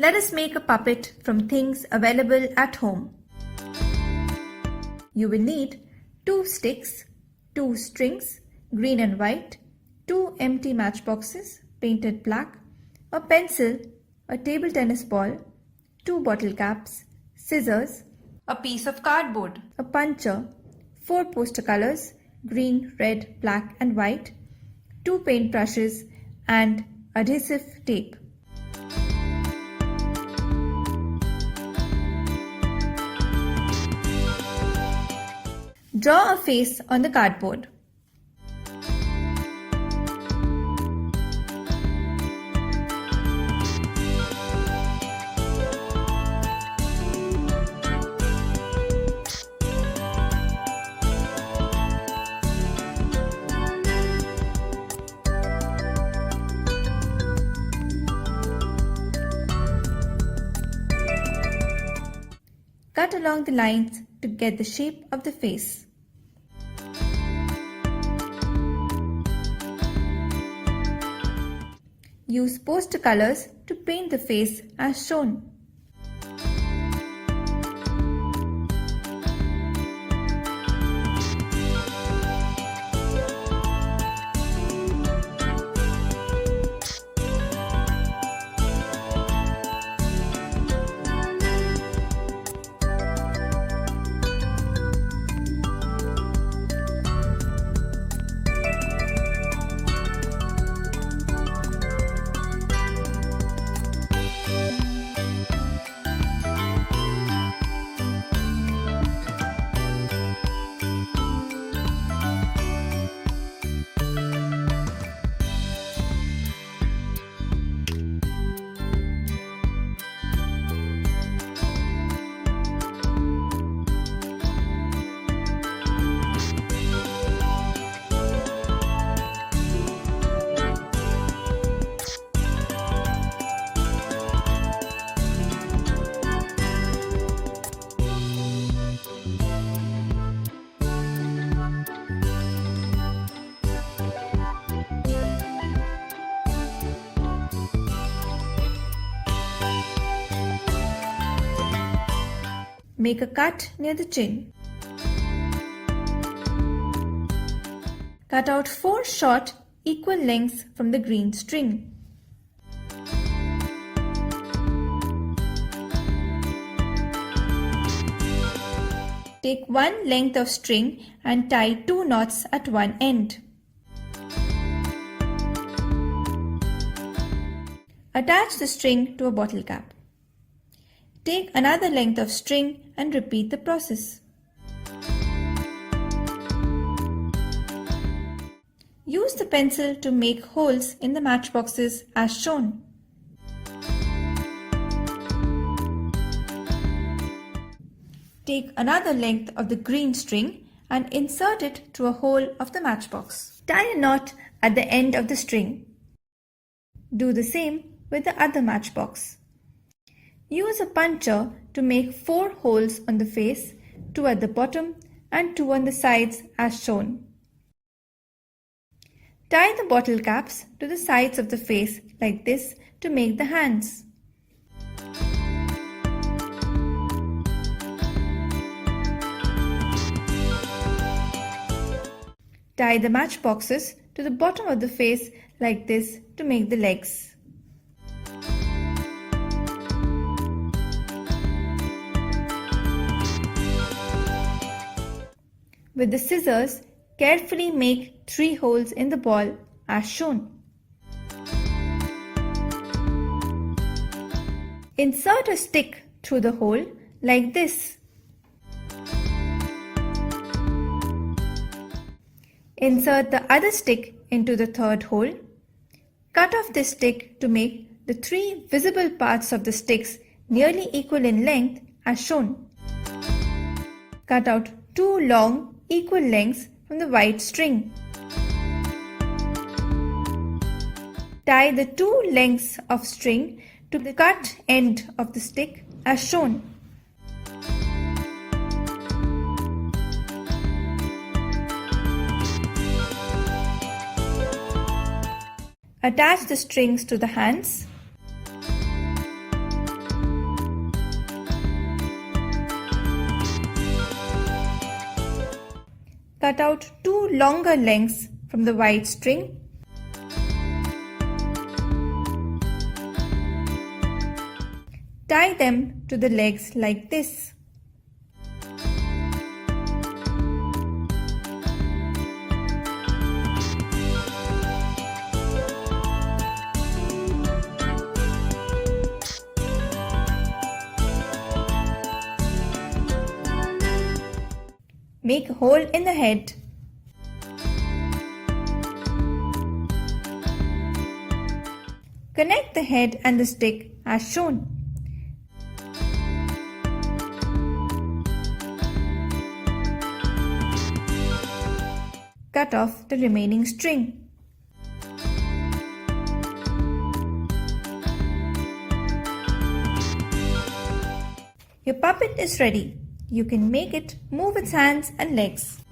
Let us make a puppet from things available at home. You will need 2 sticks, 2 strings, green and white, 2 empty matchboxes, painted black, a pencil, a table tennis ball, 2 bottle caps, scissors, a piece of cardboard, a puncher, 4 poster colors, green, red, black and white, 2 paint brushes and adhesive tape. Draw a face on the cardboard. Cut along the lines to get the shape of the face. Use poster colors to paint the face as shown. Make a cut near the chin. Cut out 4 short, equal lengths from the green string. Take 1 length of string and tie 2 knots at one end. Attach the string to a bottle cap. Take another length of string and repeat the process. Use the pencil to make holes in the matchboxes as shown. Take another length of the green string and insert it to a hole of the matchbox. Tie a knot at the end of the string. Do the same with the other matchbox. Use a puncher to make 4 holes on the face, 2 at the bottom and 2 on the sides as shown. Tie the bottle caps to the sides of the face like this to make the hands. Tie the matchboxes to the bottom of the face like this to make the legs. With the scissors, carefully make 3 holes in the ball as shown. Insert a stick through the hole like this. Insert the other stick into the 3rd hole. Cut off this stick to make the 3 visible parts of the sticks nearly equal in length as shown. Cut out 2 long equal lengths from the white string. Tie the 2 lengths of string to the cut end of the stick as shown. Attach the strings to the hands. Cut out 2 longer lengths from the white string. Tie them to the legs like this. Make a hole in the head. Connect the head and the stick as shown. Cut off the remaining string. Your puppet is ready. You can make it move its hands and legs.